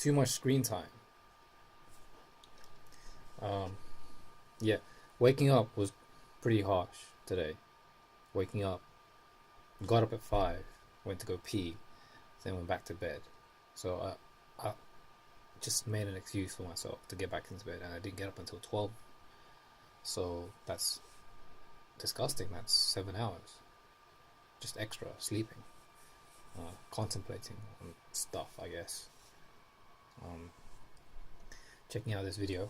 too much screen time. Yeah, waking up was pretty harsh today. Waking up, got up at 5, went to go pee, then went back to bed. So I just made an excuse for myself to get back into bed, and I didn't get up until 12. So that's disgusting. That's 7 hours, just extra sleeping, contemplating on stuff, I guess. Checking out this video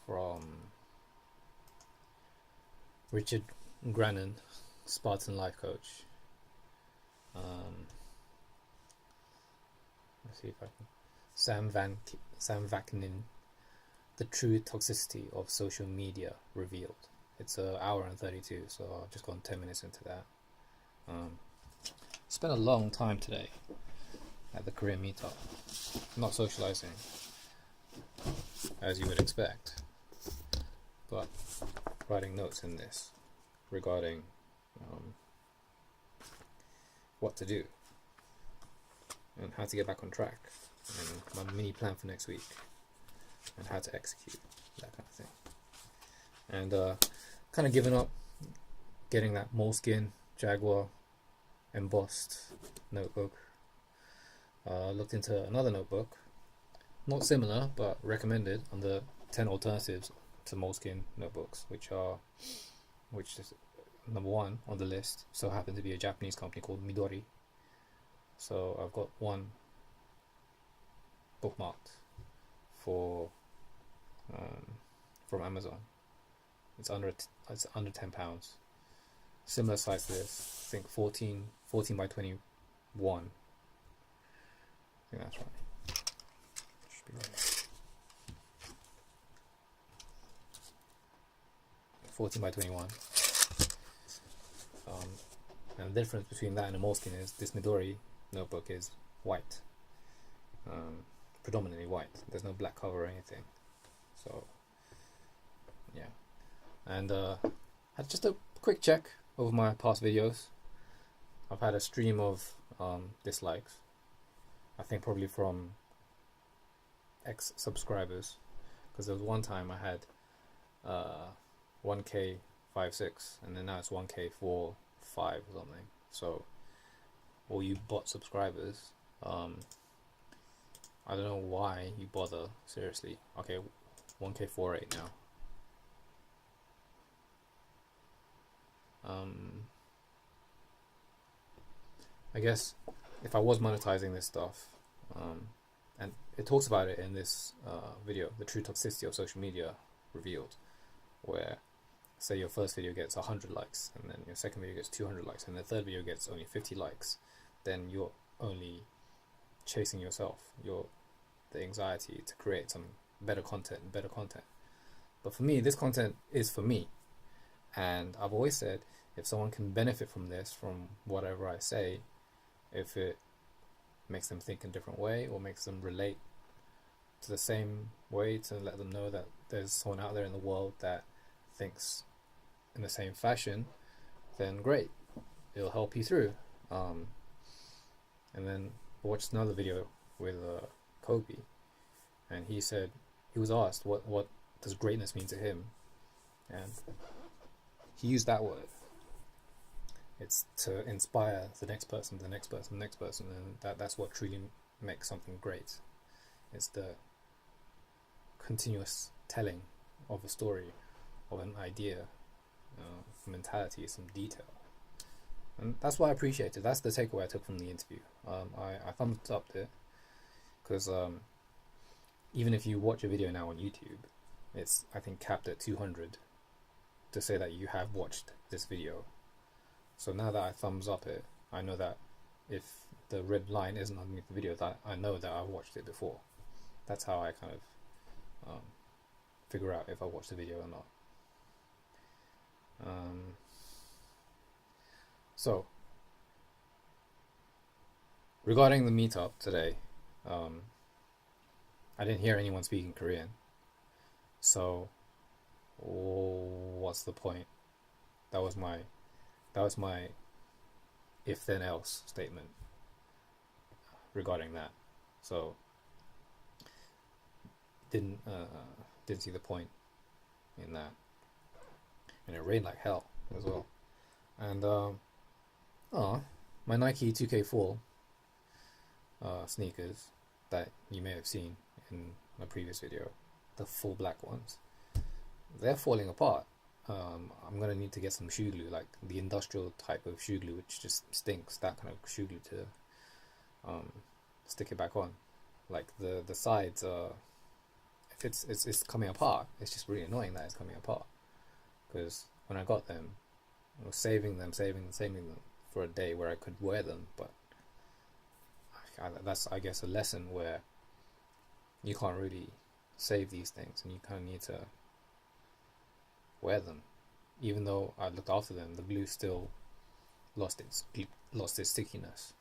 from Richard Grannon, Spartan life coach. Let's see if I can. Sam Vaknin, The True Toxicity of Social Media Revealed. It's an hour and 32, so I've just gone 10 minutes into that. Spent a long time today at the Korean meetup, not socializing as you would expect, but writing notes in this regarding what to do and how to get back on track, and my mini plan for next week and how to execute that kind of thing. And kind of given up getting that Moleskine Jaguar embossed notebook. Looked into another notebook, not similar but recommended, on the 10 alternatives to Moleskine notebooks, which is number 1 on the list. So happened to be a Japanese company called Midori. So I've got one bookmarked for from Amazon. It's under £10. Similar size to this. I think 14 by 21. I think that's right. Should be right. 14 by 21. And the difference between that and a Moleskine is this Midori notebook is white. Predominantly white. There's no black cover or anything. So, yeah. And had just a quick check over my past videos. I've had a stream of dislikes. I think probably from ex-subscribers, because there was one time I had 1k 5.6, and then now it's 1k 4.5 or something. So all you bot subscribers, I don't know why you bother, seriously. Okay, 1k 4.8 now. I guess if I was monetizing this stuff, and it talks about it in this video, The True Toxicity of Social Media Revealed, where say your first video gets 100 likes, and then your second video gets 200 likes, and the third video gets only 50 likes, then you're only chasing yourself, the anxiety to create some better content. But for me, this content is for me, and I've always said, if someone can benefit from this, from whatever I say, if it makes them think in a different way or makes them relate to the same way, to let them know that there's someone out there in the world that thinks in the same fashion, then great, it'll help you through. And then I watched another video with Kobe, and he said, he was asked what does greatness mean to him, and he used that word. It's to inspire the next person, and that's what truly makes something great. It's the continuous telling of a story, of an idea, mentality, some detail. And that's what I appreciated. That's the takeaway I took from the interview. I thumbs up it, because even if you watch a video now on YouTube, it's, I think, capped at 200 to say that you have watched this video. So now that I thumbs up it, I know that if the red line isn't underneath the video, that I know that I've watched it before. That's how I kind of figure out if I watched the video or not. So regarding the meetup today, I didn't hear anyone speaking Korean. So what's the point? That was my if then else statement regarding that. so didn't see the point in that. And it rained like hell as well. And my Nike 2K4 sneakers that you may have seen in my previous video, the full black ones, they're falling apart. I'm gonna need to get some shoe glue, like the industrial type of shoe glue, which just stinks. That kind of shoe glue to stick it back on. Like the sides, if it's coming apart, it's just really annoying that it's coming apart. Because when I got them, I was saving them for a day where I could wear them. But that's, I guess, a lesson where you can't really save these things, and you kind of need to wear them. Even though I looked after them, the glue still lost its stickiness,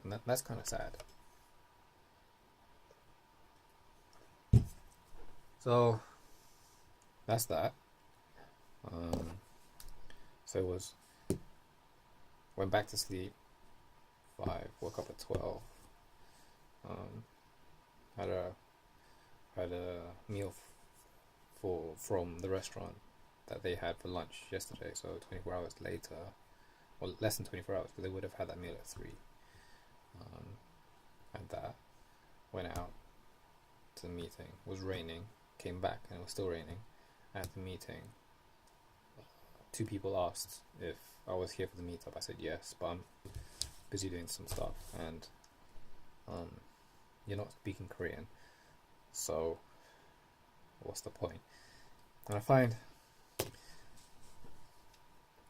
and that's kind of sad. So that's that. So it was, went back to sleep 5, woke up at 12. Had a meal from the restaurant that they had for lunch yesterday, so 24 hours later, well, less than 24 hours, because they would have had that meal at 3. And that, went out to the meeting. It was raining, came back and it was still raining. At the meeting, 2 people asked if I was here for the meetup. I said yes, but I'm busy doing some stuff, and you're not speaking Korean, so what's the point? And I find, I'm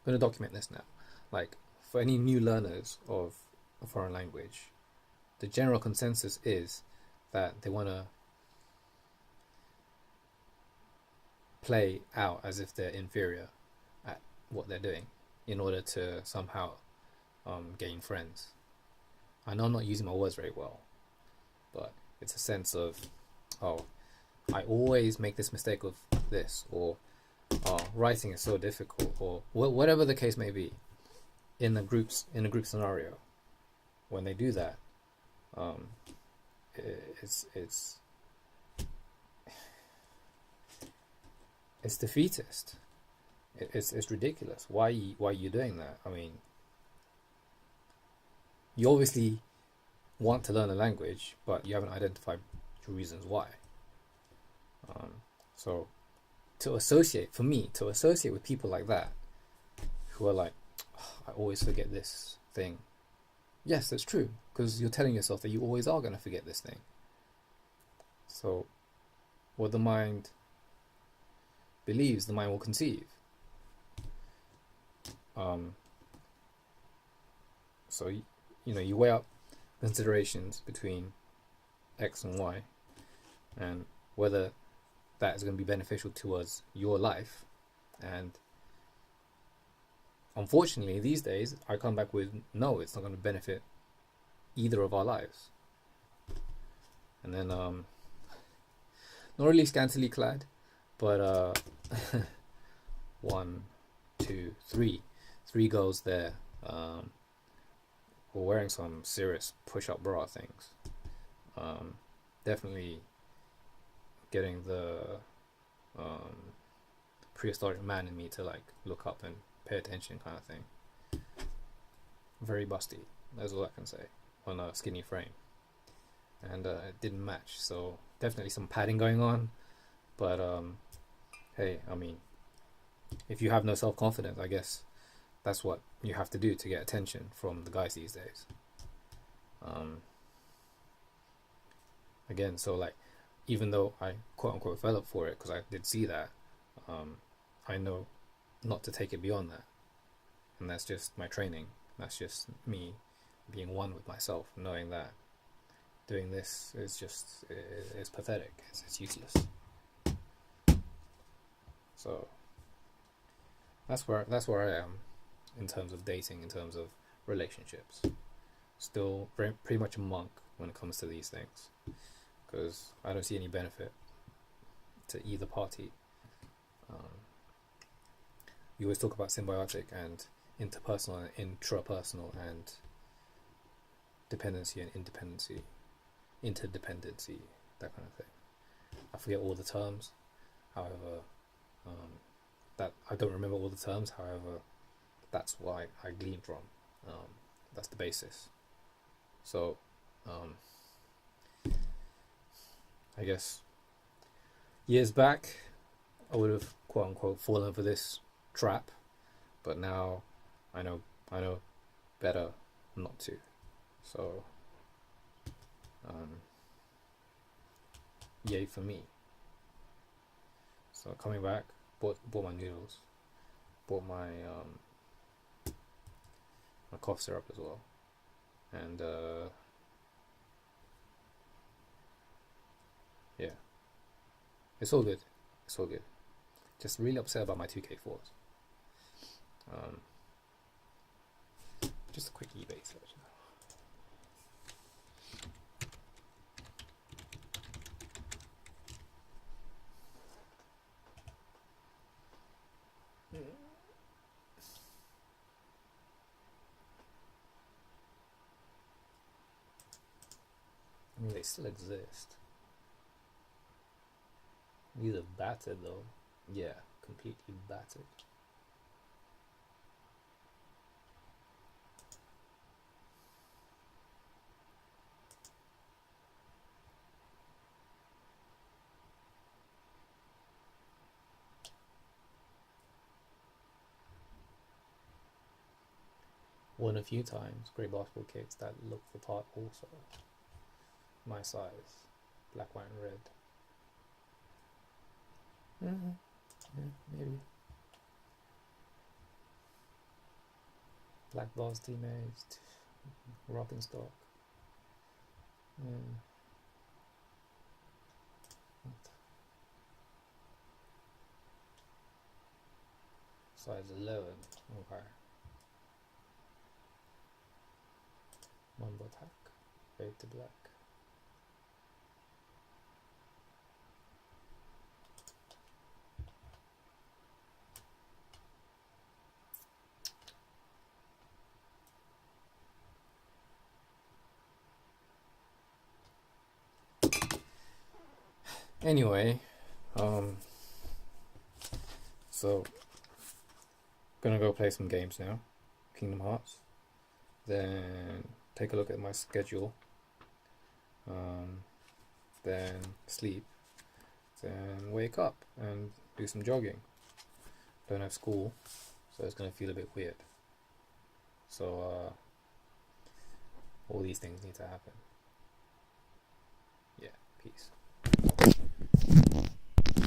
going to document this now, like, for any new learners of a foreign language, the general consensus is that they want to play out as if they're inferior at what they're doing in order to somehow gain friends. I know I'm not using my words very well, but it's a sense of, oh, I always make this mistake of this, or oh, writing is so difficult, or whatever the case may be. In a group scenario, when they do that, it's defeatist. It's ridiculous. Why are you doing that? I mean, you obviously want to learn a language, but you haven't identified the reasons why. So to associate with people like that, who are like, oh, I always forget this thing. Yes, that's true, because you're telling yourself that you always are going to forget this thing. So what the mind believes, the mind will conceive. So you weigh up considerations between X and Y, and whether that is going to be beneficial towards your life. And unfortunately, these days, I come back with, no, it's not going to benefit either of our lives. And then, not really scantily clad, but 1, 2, 3. 3 girls there were wearing some serious push-up bra things. Definitely getting the prehistoric man in me to like look up and pay attention, kind of thing. Very busty, that's all I can say, on a skinny frame. And it didn't match, so definitely some padding going on. But hey, I mean, if you have no self-confidence, I guess that's what you have to do to get attention from the guys these days. Again, so like, even though I quote-unquote fell up for it, because I did see that, I know not to take it beyond that. And that's just my training. That's just me being one with myself, knowing that doing this is just, is pathetic. It's useless. So that's where I am in terms of dating, in terms of relationships. Still pretty much a monk when it comes to these things, because I don't see any benefit to either party. You always talk about symbiotic and interpersonal and intrapersonal and dependency and independency. interdependency, that kind of thing. I forget all the terms, however, that I don't remember all the terms. However, that's what I gleaned from. That's the basis. So, I guess years back, I would have quote unquote fallen for this trap, but now I know better not to. So, yay for me. So coming back, bought my noodles, bought my my cough syrup as well, and yeah, it's all good. It's all good. Just really upset about my 2K4s. Just a quick eBay search. I mean, they still exist. These are battered though. Yeah, completely battered. Won a few times. Great basketball kits that look the part also. My size. Black, white, and red. Yeah, maybe. Black Balls teammates. Rocking stock. Yeah. Size 11. Okay. Mumbo attack. Fade to black. Anyway, so gonna go play some games now. Kingdom Hearts. Then take a look at my schedule. Then sleep. Then wake up and do some jogging. Don't have school, so it's gonna feel a bit weird. So all these things need to happen.